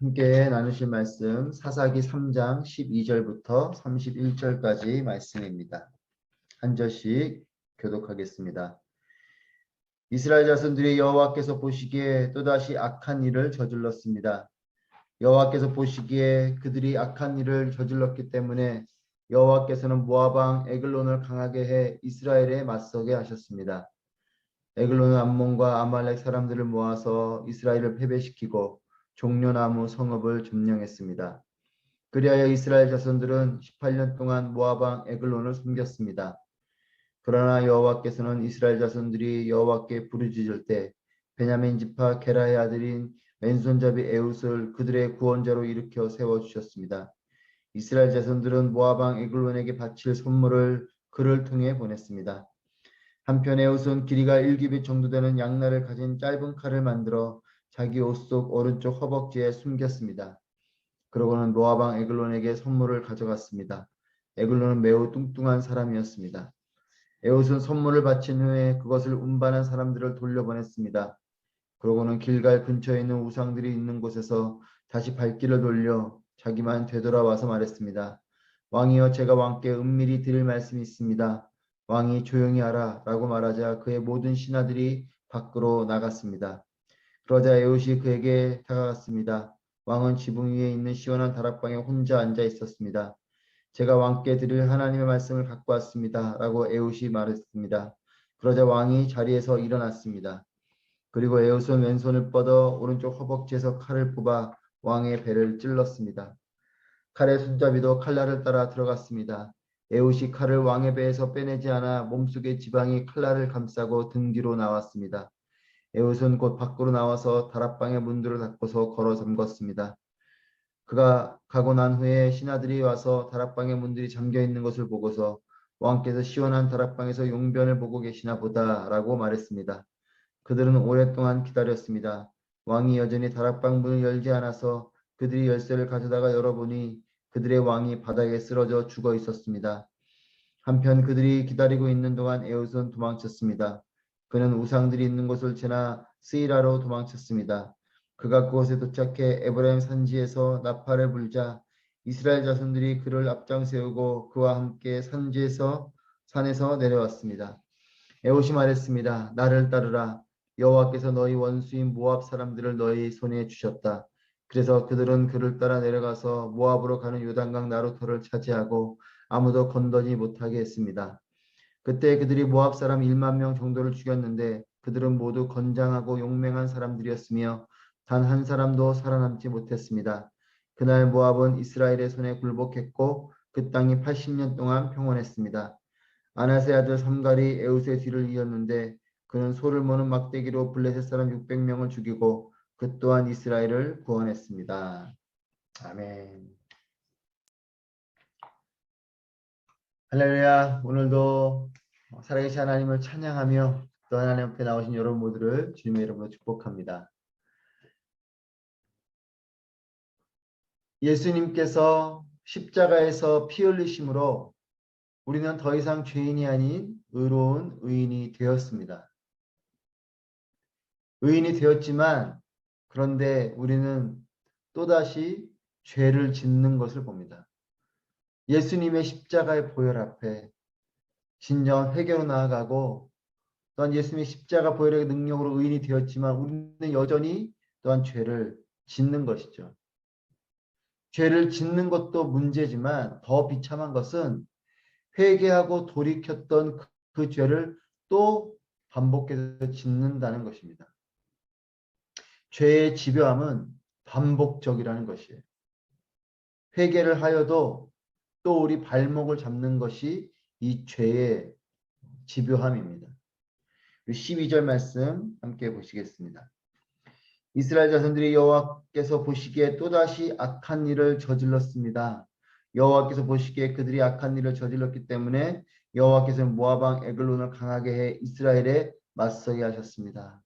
함께 나누실 말씀 사사기 3장 12절부터 31절까지 말씀입니다. 한 절씩 교독하겠습니다. 이스라엘 자손들이 여호와께서 보시기에 또다시 악한 일을 저질렀습니다. 여호와께서 보시기에 그들이 악한 일을 저질렀기 때문에 여호와께서는 모압 왕 에글론을 강하게 해 이스라엘에 맞서게 하셨습니다. 에글론은 암몬과 아말렉 사람들을 모아서 이스라엘을 패배시키고 종려나무 성읍을 점령했습니다. 그리하여 이스라엘 자손들은 18년 동안 모압 왕 에글론을 숨겼습니다. 그러나 여호와께서는 이스라엘 자손들이 여호와께 부르짖을 때 베냐민 지파 게라의 아들인 왼손잡이 에웃을 그들의 구원자로 일으켜 세워주셨습니다. 이스라엘 자손들은 모압 왕 에글론에게 바칠 선물을 그를 통해 보냈습니다. 한편 에웃은 길이가 1규빗 정도 되는 양날을 가진 짧은 칼을 만들어 자기 옷 속 오른쪽 허벅지에 숨겼습니다. 그러고는 모압 왕 에글론에게 선물을 가져갔습니다. 에글론은 매우 뚱뚱한 사람이었습니다. 에웃은 선물을 바친 후에 그것을 운반한 사람들을 돌려보냈습니다. 그러고는 길갈 근처에 있는 우상들이 있는 곳에서 다시 발길을 돌려 자기만 되돌아와서 말했습니다. 왕이여, 제가 왕께 은밀히 드릴 말씀이 있습니다. 왕이 조용히 하라 라고 말하자 그의 모든 신하들이 밖으로 나갔습니다. 그러자 에웃이 그에게 다가갔습니다. 왕은 지붕 위에 있는 시원한 다락방에 혼자 앉아 있었습니다. 제가 왕께 드릴 하나님의 말씀을 갖고 왔습니다 라고 에웃이 말했습니다. 그러자 왕이 자리에서 일어났습니다. 그리고 에웃은 왼손을 뻗어 오른쪽 허벅지에서 칼을 뽑아 왕의 배를 찔렀습니다. 칼의 손잡이도 칼날을 따라 들어갔습니다. 에웃이 칼을 왕의 배에서 빼내지 않아 몸속의 지방이 칼날을 감싸고 등 뒤로 나왔습니다. 에웃은 곧 밖으로 나와서 다락방의 문들을 닫고서 걸어 잠갔습니다. 그가 가고 난 후에 신하들이 와서 다락방의 문들이 잠겨 있는 것을 보고서 왕께서 시원한 다락방에서 용변을 보고 계시나 보다라고 말했습니다. 그들은 오랫동안 기다렸습니다. 왕이 여전히 다락방 문을 열지 않아서 그들이 열쇠를 가져다가 열어보니 그들의 왕이 바닥에 쓰러져 죽어 있었습니다. 한편 그들이 기다리고 있는 동안 에웃은 도망쳤습니다. 그는 우상들이 있는 곳을 지나 스이라로 도망쳤습니다. 그가 그곳에 도착해 에브라임 산지에서 나팔을 불자 이스라엘 자손들이 그를 앞장 세우고 그와 함께 산에서 내려왔습니다. 에옷이 말했습니다. 나를 따르라. 여호와께서 너희 원수인 모압 사람들을 너희 손에 주셨다. 그래서 그들은 그를 따라 내려가서 모압으로 가는 요단강 나루터를 차지하고 아무도 건너지 못하게 했습니다. 그때 그들이 모압 사람 1만 명 정도를 죽였는데 그들은 모두 건장하고 용맹한 사람들이었으며 단 한 사람도 살아남지 못했습니다. 그날 모압은 이스라엘의 손에 굴복했고 그 땅이 80년 동안 평온했습니다. 아나세 아들 삼갈이 에웃의 뒤를 이었는데 그는 소를 모는 막대기로 블레셋 사람 600명을 죽이고 그 또한 이스라엘을 구원했습니다. 아멘. 할렐루야. 오늘도 살아계신 하나님을 찬양하며 또 하나님 앞에 나오신 여러분 모두를 주님의 이름으로 축복합니다. 예수님께서 십자가에서 피 흘리심으로 우리는 더 이상 죄인이 아닌 의로운 의인이 되었습니다. 의인이 되었지만 그런데 우리는 또다시 죄를 짓는 것을 봅니다. 예수님의 십자가의 보혈 앞에 진정한 회개로 나아가고 또한 예수님의 십자가 보혈의 능력으로 의인이 되었지만 우리는 여전히 또한 죄를 짓는 것이죠. 죄를 짓는 것도 문제지만 더 비참한 것은 회개하고 돌이켰던 그 죄를 또 반복해서 짓는다는 것입니다. 죄의 집요함은 반복적이라는 것이에요. 회개를 하여도 또 우리 발목을 잡는 것이 이 죄의 집요함입니다. 12절 말씀 함께 보시겠습니다. 이스라엘 자손들이 여호와께서 보시기에 또다시 악한 일을 저질렀습니다. 여호와께서 보시기에 그들이 악한 일을 저질렀기 때문에 여호와께서는 모압 왕 에글론을 강하게 해 이스라엘에 맞서게 하셨습니다.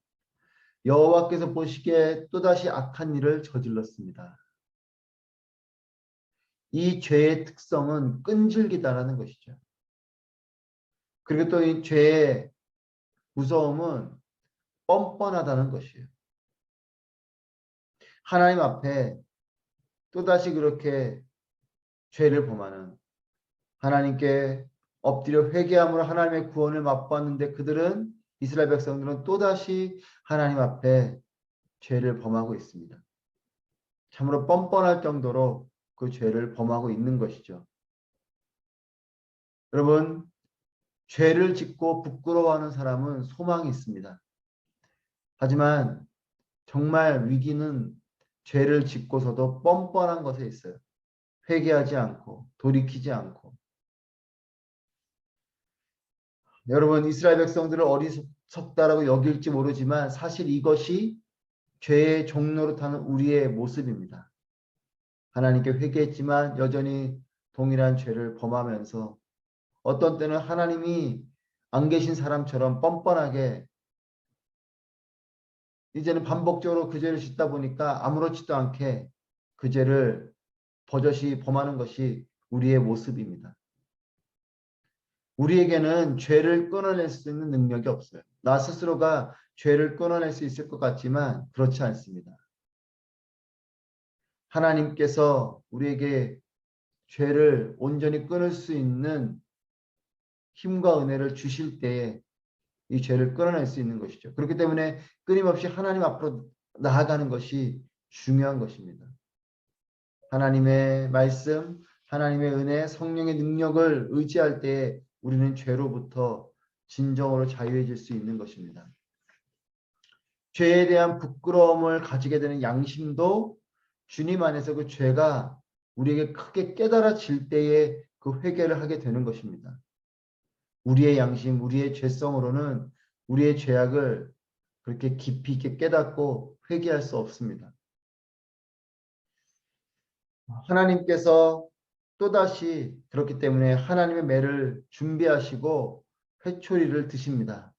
여호와께서 보시기에 또다시 악한 일을 저질렀습니다. 이 죄의 특성은 끈질기다라는 것이죠. 그리고 또 이 죄의 무서움은 뻔뻔하다는 것이에요. 하나님 앞에 또다시 그렇게 죄를 범하는, 하나님께 엎드려 회개함으로 하나님의 구원을 맛보았는데 그들은, 이스라엘 백성들은 또다시 하나님 앞에 죄를 범하고 있습니다. 참으로 뻔뻔할 정도로 그 죄를 범하고 있는 것이죠. 여러분, 죄를 짓고 부끄러워하는 사람은 소망이 있습니다. 하지만 정말 위기는 죄를 짓고서도 뻔뻔한 것에 있어요. 회개하지 않고 돌이키지 않고. 여러분, 이스라엘 백성들을 어리석다라고 여길지 모르지만 사실 이것이 죄의 종로로 타는 우리의 모습입니다. 하나님께 회개했지만 여전히 동일한 죄를 범하면서 어떤 때는 하나님이 안 계신 사람처럼 뻔뻔하게 이제는 반복적으로 그 죄를 짓다 보니까 아무렇지도 않게 그 죄를 버젓이 범하는 것이 우리의 모습입니다. 우리에게는 죄를 끊어낼 수 있는 능력이 없어요. 나 스스로가 죄를 끊어낼 수 있을 것 같지만 그렇지 않습니다. 하나님께서 우리에게 죄를 온전히 끊을 수 있는 힘과 은혜를 주실 때에 이 죄를 끊어낼 수 있는 것이죠. 그렇기 때문에 끊임없이 하나님 앞으로 나아가는 것이 중요한 것입니다. 하나님의 말씀, 하나님의 은혜, 성령의 능력을 의지할 때에 우리는 죄로부터 진정으로 자유해질 수 있는 것입니다. 죄에 대한 부끄러움을 가지게 되는 양심도 주님 안에서 그 죄가 우리에게 크게 깨달아질 때에 그 회개를 하게 되는 것입니다. 우리의 양심, 우리의 죄성으로는 우리의 죄악을 그렇게 깊이 있게 깨닫고 회개할 수 없습니다. 하나님께서 또다시 그렇기 때문에 하나님의 매를 준비하시고 회초리를 드십니다.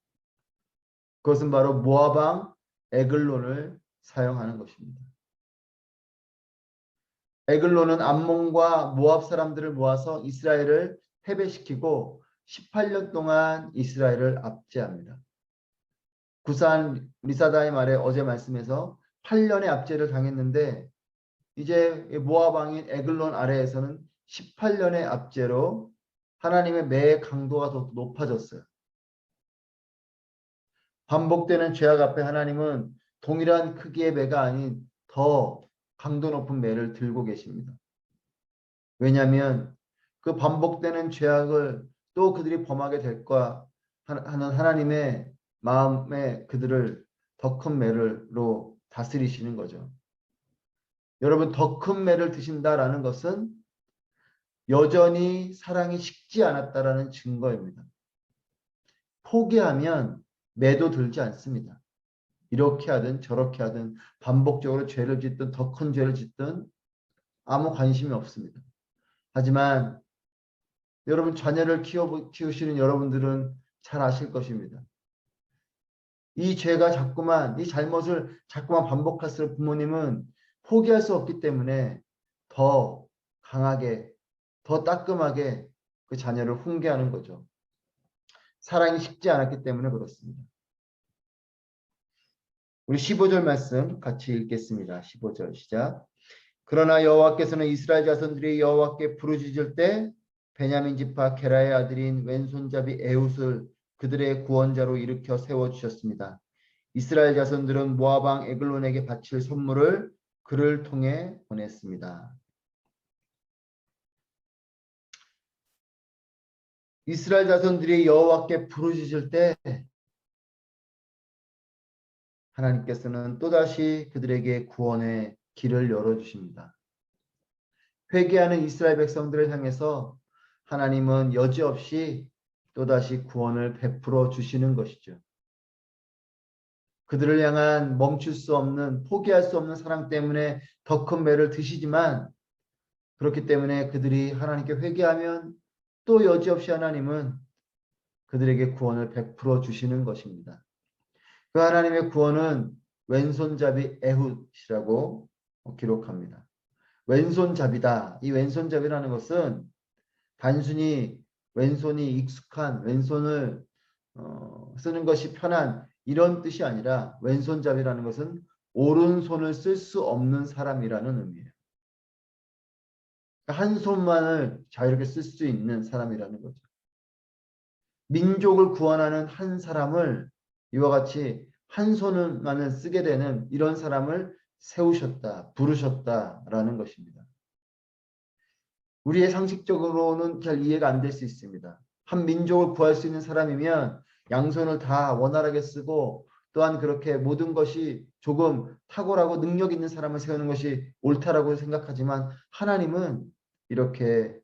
그것은 바로 모압 왕 에글론을 사용하는 것입니다. 에글론은 암몬과 모압 사람들을 모아서 이스라엘을 패배시키고 18년 동안 이스라엘을 압제합니다. 구산 리사다의 말에 어제 말씀에서 8년의 압제를 당했는데 이제 모압 왕인 에글론 아래에서는 18년의 압제로 하나님의 매의 강도가 더 높아졌어요. 반복되는 죄악 앞에 하나님은 동일한 크기의 매가 아닌 더 강도 높은 매를 들고 계십니다. 왜냐하면 그 반복되는 죄악을 또 그들이 범하게 될까 하는 하나님의 마음에 그들을 더 큰 매로 다스리시는 거죠. 여러분, 더 큰 매를 드신다라는 것은 여전히 사랑이 식지 않았다라는 증거입니다. 포기하면 매도 들지 않습니다. 이렇게 하든 저렇게 하든 반복적으로 죄를 짓든 더 큰 죄를 짓든 아무 관심이 없습니다. 하지만 여러분, 자녀를 키우시는 여러분들은 잘 아실 것입니다. 이 죄가 자꾸만, 이 잘못을 자꾸만 반복할수록 부모님은 포기할 수 없기 때문에 더 강하게, 더 따끔하게 그 자녀를 훈계하는 거죠. 사랑이 식지 않았기 때문에 그렇습니다. 우리 15절 말씀 같이 읽겠습니다. 15절 시작. 그러나 여호와께서는 이스라엘 자손들이 여호와께 부르짖을 때 베냐민 지파 게라의 아들인 왼손잡이 에훗을 그들의 구원자로 일으켜 세워주셨습니다. 이스라엘 자손들은 모압 왕 에글론에게 바칠 선물을 그를 통해 보냈습니다. 이스라엘 자손들이 여호와께 부르짖을 때 하나님께서는 또다시 그들에게 구원의 길을 열어주십니다. 회개하는 이스라엘 백성들을 향해서 하나님은 여지없이 또다시 구원을 베풀어 주시는 것이죠. 그들을 향한 멈출 수 없는, 포기할 수 없는 사랑 때문에 더 큰 매를 드시지만 그렇기 때문에 그들이 하나님께 회개하면 또 여지없이 하나님은 그들에게 구원을 베풀어 주시는 것입니다. 그 하나님의 구원은 왼손잡이 에훗이라고 기록합니다. 왼손잡이다. 이 왼손잡이라는 것은 단순히 왼손이 익숙한, 왼손을 쓰는 것이 편한 이런 뜻이 아니라 왼손잡이라는 것은 오른손을 쓸 수 없는 사람이라는 의미예요. 한 손만을 자유롭게 쓸 수 있는 사람이라는 거죠. 민족을 구원하는 한 사람을 이와 같이 한 손만을 쓰게 되는 이런 사람을 세우셨다, 부르셨다라는 것입니다. 우리의 상식적으로는 잘 이해가 안 될 수 있습니다. 한 민족을 구할 수 있는 사람이면 양손을 다 원활하게 쓰고 또한 그렇게 모든 것이 조금 탁월하고 능력 있는 사람을 세우는 것이 옳다라고 생각하지만 하나님은 이렇게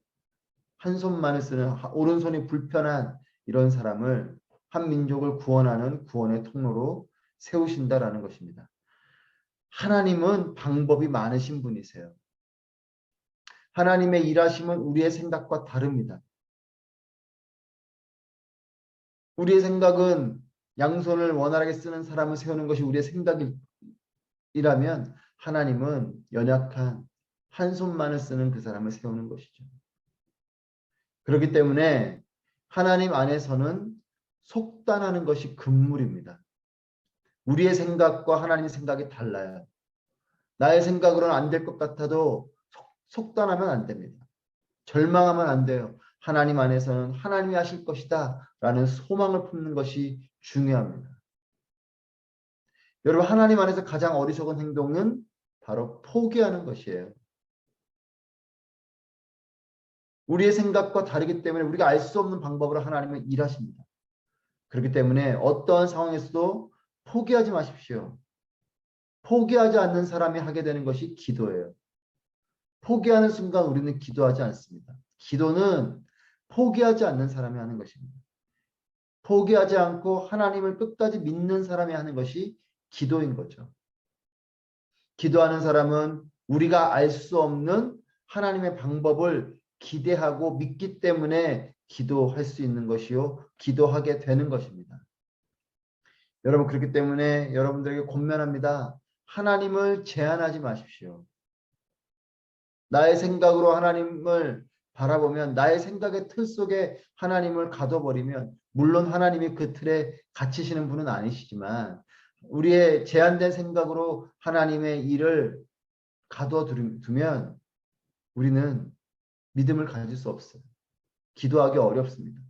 한 손만을 쓰는 오른손이 불편한 이런 사람을 한 민족을 구원하는 구원의 통로로 세우신다라는 것입니다. 하나님은 방법이 많으신 분이세요. 하나님의 일하심은 우리의 생각과 다릅니다. 우리의 생각은 양손을 원활하게 쓰는 사람을 세우는 것이 우리의 생각이라면 하나님은 연약한 한 손만을 쓰는 그 사람을 세우는 것이죠. 그렇기 때문에 하나님 안에서는 속단하는 것이 금물입니다. 우리의 생각과 하나님의 생각이 달라요. 나의 생각으로는 안 될 것 같아도 속단하면 안 됩니다. 절망하면 안 돼요. 하나님 안에서는 하나님이 하실 것이다 라는 소망을 품는 것이 중요합니다. 여러분, 하나님 안에서 가장 어리석은 행동은 바로 포기하는 것이에요. 우리의 생각과 다르기 때문에 우리가 알 수 없는 방법으로 하나님은 일하십니다. 그렇기 때문에 어떠한 상황에서도 포기하지 마십시오. 포기하지 않는 사람이 하게 되는 것이 기도예요. 포기하는 순간 우리는 기도하지 않습니다. 기도는 포기하지 않는 사람이 하는 것입니다. 포기하지 않고 하나님을 끝까지 믿는 사람이 하는 것이 기도인 거죠. 기도하는 사람은 우리가 알 수 없는 하나님의 방법을 기대하고 믿기 때문에 기도할 수 있는 것이요. 기도하게 되는 것입니다. 여러분, 그렇기 때문에 여러분들에게 권면합니다. 하나님을 제한하지 마십시오. 나의 생각으로 하나님을 바라보면 나의 생각의 틀 속에 하나님을 가둬버리면 물론 하나님이 그 틀에 갇히시는 분은 아니시지만 우리의 제한된 생각으로 하나님의 일을 가둬두면 우리는 믿음을 가질 수 없어요. 기도하기 어렵습니다.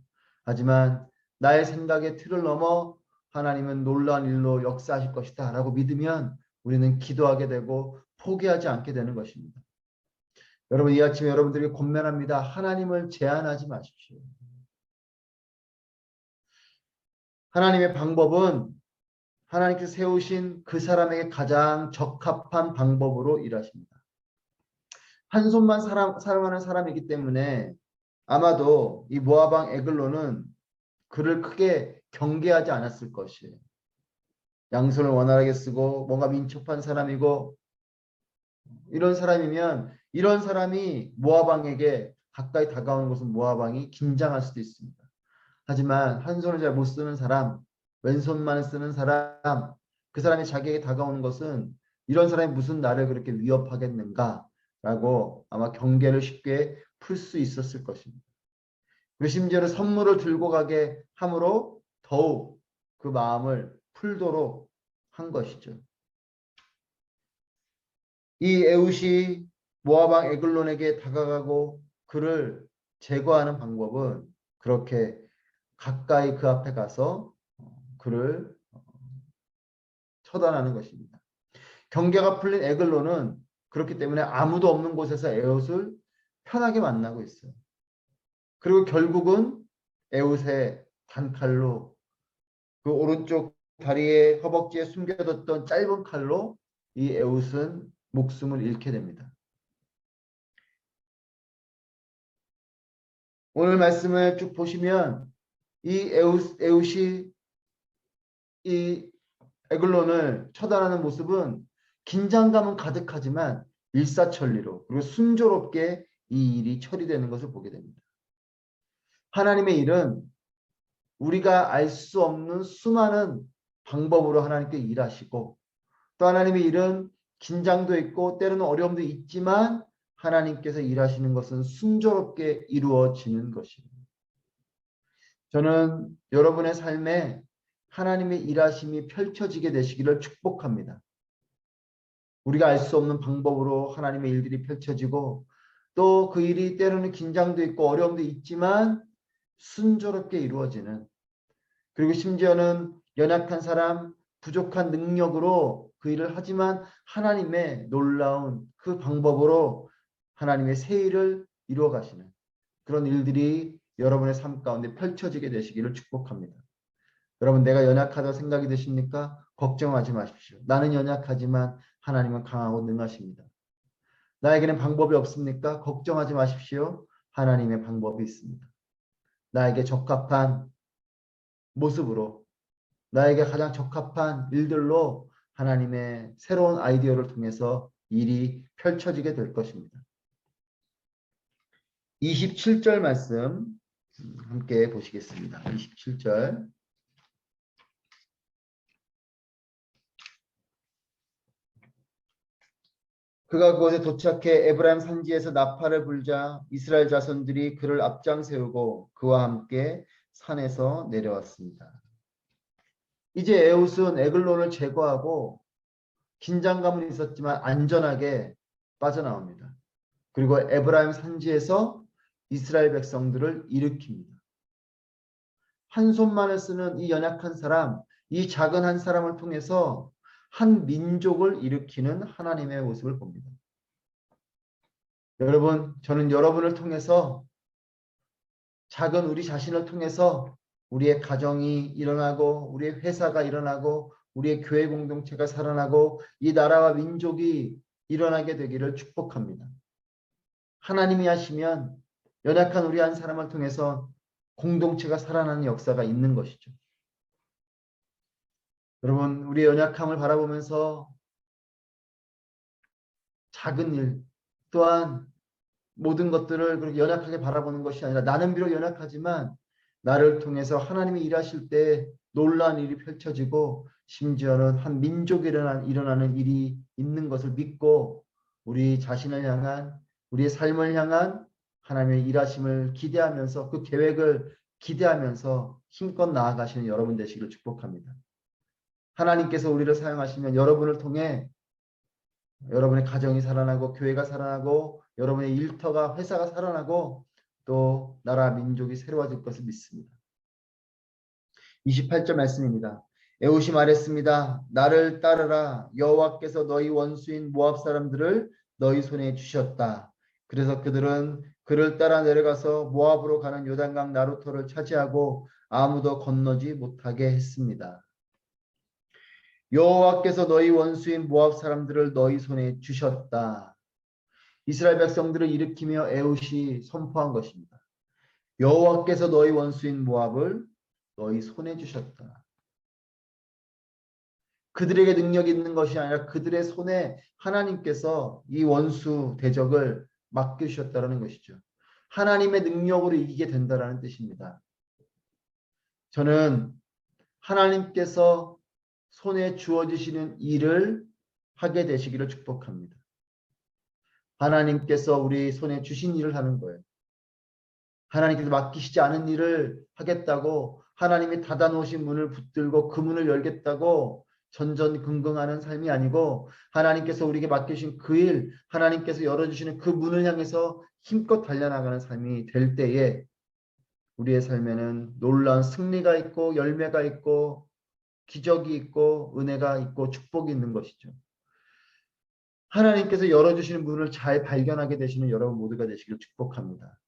하지만 나의 생각의 틀을 넘어 하나님은 놀라운 일로 역사하실 것이다 라고 믿으면 우리는 기도하게 되고 포기하지 않게 되는 것입니다. 여러분, 이 아침에 여러분들에게 권면합니다. 하나님을 제한하지 마십시오. 하나님의 방법은 하나님께서 세우신 그 사람에게 가장 적합한 방법으로 일하십니다. 한 손만 사랑하는 사람이기 때문에 아마도 이 모압 왕 에글론은 그를 크게 경계하지 않았을 것이에요. 양손을 원활하게 쓰고 뭔가 민첩한 사람이고 이런 사람이면 이런 사람이 모압 왕에게 가까이 다가오는 것은 모압 왕이 긴장할 수도 있습니다. 하지만 한 손을 잘 못 쓰는 사람, 왼손만 쓰는 사람, 그 사람이 자기에게 다가오는 것은 이런 사람이 무슨 나를 그렇게 위협하겠는가라고 아마 경계를 쉽게 풀 수 있었을 것입니다. 그 심지어는 선물을 들고 가게 함으로 더욱 그 마음을 풀도록 한 것이죠. 이 에웃이 모압 왕 에글론에게 다가가고 그를 제거하는 방법은 그렇게 가까이 그 앞에 가서 그를 처단하는 것입니다. 경계가 풀린 에글론은 그렇기 때문에 아무도 없는 곳에서 에웃을 편하게 만나고 있어요. 그리고 결국은 에웃의 단칼로 그 오른쪽 다리의 허벅지에 숨겨뒀던 짧은 칼로 이 에웃은 목숨을 잃게 됩니다. 오늘 말씀을 쭉 보시면 이 에웃이 이 에글론을 처단하는 모습은 긴장감은 가득하지만 일사천리로 그리고 순조롭게 이 일이 처리되는 것을 보게 됩니다. 하나님의 일은 우리가 알 수 없는 수많은 방법으로 하나님께 일하시고 또 하나님의 일은 긴장도 있고 때로는 어려움도 있지만 하나님께서 일하시는 것은 순조롭게 이루어지는 것입니다. 저는 여러분의 삶에 하나님의 일하심이 펼쳐지게 되시기를 축복합니다. 우리가 알 수 없는 방법으로 하나님의 일들이 펼쳐지고 또 그 일이 때로는 긴장도 있고 어려움도 있지만 순조롭게 이루어지는, 그리고 심지어는 연약한 사람, 부족한 능력으로 그 일을 하지만 하나님의 놀라운 그 방법으로 하나님의 새 일을 이루어 가시는 그런 일들이 여러분의 삶 가운데 펼쳐지게 되시기를 축복합니다. 여러분, 내가 연약하다고 생각이 드십니까? 걱정하지 마십시오. 나는 연약하지만 하나님은 강하고 능하십니다. 나에게는 방법이 없습니까? 걱정하지 마십시오. 하나님의 방법이 있습니다. 나에게 적합한 모습으로, 나에게 가장 적합한 일들로 하나님의 새로운 아이디어를 통해서 일이 펼쳐지게 될 것입니다. 27절 말씀 함께 보시겠습니다. 27절. 그가 그곳에 도착해 에브라임 산지에서 나팔을 불자 이스라엘 자손들이 그를 앞장 세우고 그와 함께 산에서 내려왔습니다. 이제 에훗은 에글론을 제거하고 긴장감은 있었지만 안전하게 빠져나옵니다. 그리고 에브라임 산지에서 이스라엘 백성들을 일으킵니다. 한 손만을 쓰는 이 연약한 사람, 이 작은 한 사람을 통해서 한 민족을 일으키는 하나님의 모습을 봅니다. 여러분, 저는 여러분을 통해서, 작은 우리 자신을 통해서 우리의 가정이 일어나고 우리의 회사가 일어나고 우리의 교회 공동체가 살아나고 이 나라와 민족이 일어나게 되기를 축복합니다. 하나님이 하시면 연약한 우리 한 사람을 통해서 공동체가 살아나는 역사가 있는 것이죠. 여러분, 우리의 연약함을 바라보면서 작은 일 또한 모든 것들을 그렇게 연약하게 바라보는 것이 아니라, 나는 비록 연약하지만 나를 통해서 하나님이 일하실 때 놀라운 일이 펼쳐지고 심지어는 한 민족이 일어나는 일이 있는 것을 믿고 우리 자신을 향한, 우리의 삶을 향한 하나님의 일하심을 기대하면서 그 계획을 기대하면서 힘껏 나아가시는 여러분 되시기를 축복합니다. 하나님께서 우리를 사용하시면 여러분을 통해 여러분의 가정이 살아나고 교회가 살아나고 여러분의 일터가, 회사가 살아나고 또 나라 민족이 새로워질 것을 믿습니다. 28절 말씀입니다. 에훗이 말했습니다. 나를 따르라. 여호와께서 너희 원수인 모압 사람들을 너희 손에 주셨다. 그래서 그들은 그를 따라 내려가서 모압으로 가는 요단강 나루터를 차지하고 아무도 건너지 못하게 했습니다. 여호와께서 너희 원수인 모압 사람들을 너희 손에 주셨다. 이스라엘 백성들을 일으키며 에훗이 선포한 것입니다. 여호와께서 너희 원수인 모압을 너희 손에 주셨다. 그들에게 능력이 있는 것이 아니라 그들의 손에 하나님께서 이 원수 대적을 맡겨주셨다는 것이죠. 하나님의 능력으로 이기게 된다는 뜻입니다. 저는 하나님께서 손에 주어지시는 일을 하게 되시기를 축복합니다. 하나님께서 우리 손에 주신 일을 하는 거예요. 하나님께서 맡기시지 않은 일을 하겠다고 하나님이 닫아놓으신 문을 붙들고 그 문을 열겠다고 전전긍긍하는 삶이 아니고, 하나님께서 우리에게 맡기신 그 일, 하나님께서 열어주시는 그 문을 향해서 힘껏 달려나가는 삶이 될 때에 우리의 삶에는 놀라운 승리가 있고 열매가 있고 기적이 있고 은혜가 있고 축복이 있는 것이죠. 하나님께서 열어주시는 문을 잘 발견하게 되시는 여러분 모두가 되시기를 축복합니다.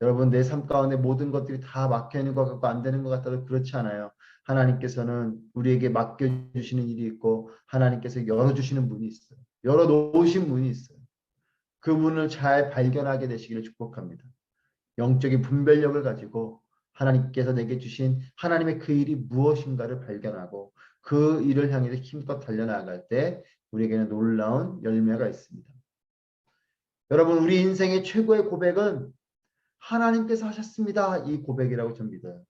여러분, 내 삶 가운데 모든 것들이 다 막혀있는 것 같고 안 되는 것 같아도 그렇지 않아요. 하나님께서는 우리에게 맡겨주시는 일이 있고 하나님께서 열어주시는 문이 있어요. 열어놓으신 문이 있어요. 그 문을 잘 발견하게 되시기를 축복합니다. 영적인 분별력을 가지고 하나님께서 내게 주신 하나님의 그 일이 무엇인가를 발견하고 그 일을 향해서 힘껏 달려나갈 때 우리에게는 놀라운 열매가 있습니다. 여러분, 우리 인생의 최고의 고백은 하나님께서 하셨습니다, 이 고백이라고 전 믿어요.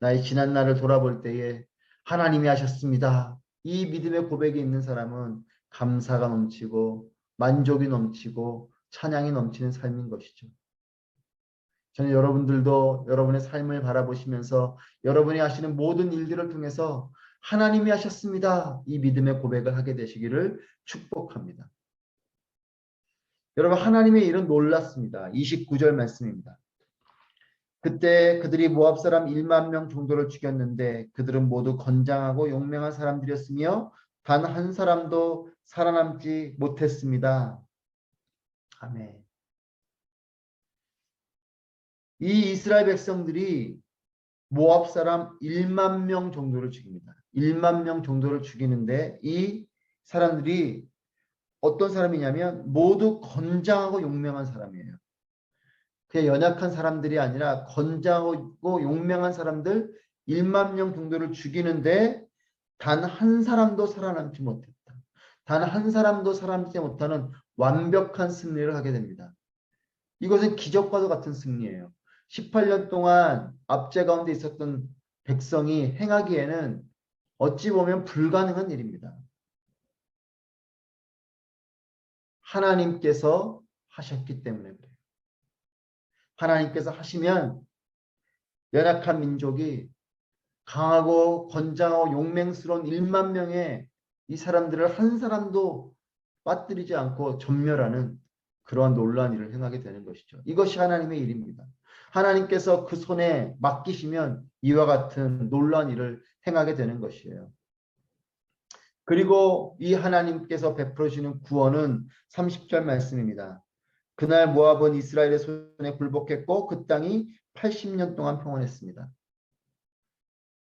나의 지난 날을 돌아볼 때에 하나님이 하셨습니다, 이 믿음의 고백이 있는 사람은 감사가 넘치고 만족이 넘치고 찬양이 넘치는 삶인 것이죠. 저는 여러분들도 여러분의 삶을 바라보시면서 여러분이 하시는 모든 일들을 통해서 하나님이 하셨습니다, 이 믿음의 고백을 하게 되시기를 축복합니다. 여러분 하나님의 일은 놀랐습니다. 29절 말씀입니다. 그때 그들이 모압 사람 1만 명 정도를 죽였는데 그들은 모두 건장하고 용맹한 사람들이었으며 단 한 사람도 살아남지 못했습니다. 아멘. 이 이스라엘 백성들이 모압 사람 1만 명 정도를 죽입니다. 1만 명 정도를 죽이는데 이 사람들이 어떤 사람이냐면 모두 건장하고 용맹한 사람이에요. 그냥 연약한 사람들이 아니라 건장하고 용맹한 사람들 1만 명 정도를 죽이는데 단 한 사람도 살아남지 못했다. 단 한 사람도 살아남지 못하는 완벽한 승리를 하게 됩니다. 이것은 기적과도 같은 승리예요. 18년 동안 압제 가운데 있었던 백성이 행하기에는 어찌 보면 불가능한 일입니다. 하나님께서 하셨기 때문에 그래요. 하나님께서 하시면 연약한 민족이 강하고 건장하고 용맹스러운 1만 명의 이 사람들을 한 사람도 빠뜨리지 않고 전멸하는 그러한 놀라운 일을 행하게 되는 것이죠. 이것이 하나님의 일입니다. 하나님께서 그 손에 맡기시면 이와 같은 놀라운 일을 행하게 되는 것이에요. 그리고 이 하나님께서 베풀어 주시는 구원은 30절 말씀입니다. 그날 모압은 이스라엘의 손에 굴복했고 그 땅이 80년 동안 평온했습니다.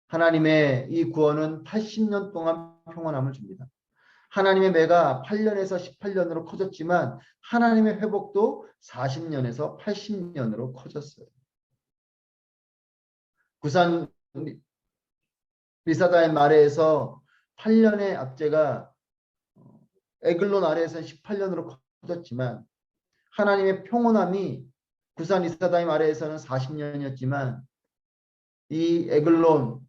하나님의 이 구원은 80년 동안 평온함을 줍니다. 하나님의 매가 8년에서 18년으로 커졌지만 하나님의 회복도 40년에서 80년으로 커졌어요. 구산 리사다임 아래에서 8년의 압제가 에글론 아래에서 18년으로 커졌지만 하나님의 평온함이 구산 리사다임 아래에서는 40년이었지만 이 에글론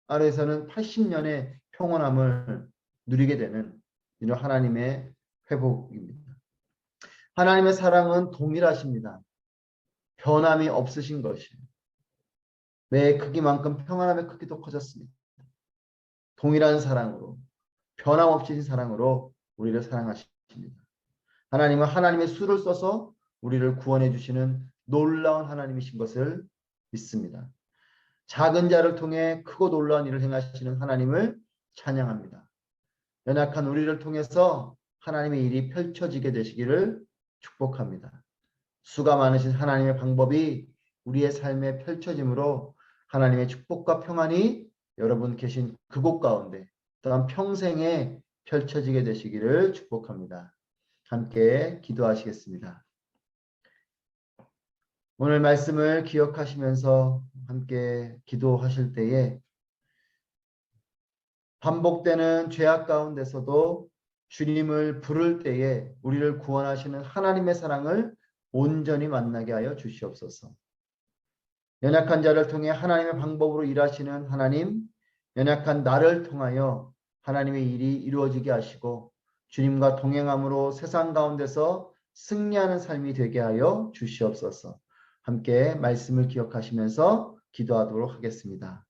아래에서는 80년의 평온함을 누리게 되는 이런 하나님의 회복입니다. 하나님의 사랑은 동일하십니다. 변함이 없으신 것이에요. 매의 크기만큼 평안함의 크기도 커졌습니다. 동일한 사랑으로 변함없으신 사랑으로 우리를 사랑하십니다. 하나님은 하나님의 수를 써서 우리를 구원해 주시는 놀라운 하나님이신 것을 믿습니다. 작은 자를 통해 크고 놀라운 일을 행하시는 하나님을 찬양합니다. 연약한 우리를 통해서 하나님의 일이 펼쳐지게 되시기를 축복합니다. 수가 많으신 하나님의 방법이 우리의 삶에 펼쳐짐으로 하나님의 축복과 평안이 여러분 계신 그곳 가운데 또한 평생에 펼쳐지게 되시기를 축복합니다. 함께 기도하시겠습니다. 오늘 말씀을 기억하시면서 함께 기도하실 때에 반복되는 죄악 가운데서도 주님을 부를 때에 우리를 구원하시는 하나님의 사랑을 온전히 만나게 하여 주시옵소서. 연약한 자를 통해 하나님의 방법으로 일하시는 하나님, 연약한 나를 통하여 하나님의 일이 이루어지게 하시고 주님과 동행함으로 세상 가운데서 승리하는 삶이 되게 하여 주시옵소서. 함께 말씀을 기억하시면서 기도하도록 하겠습니다.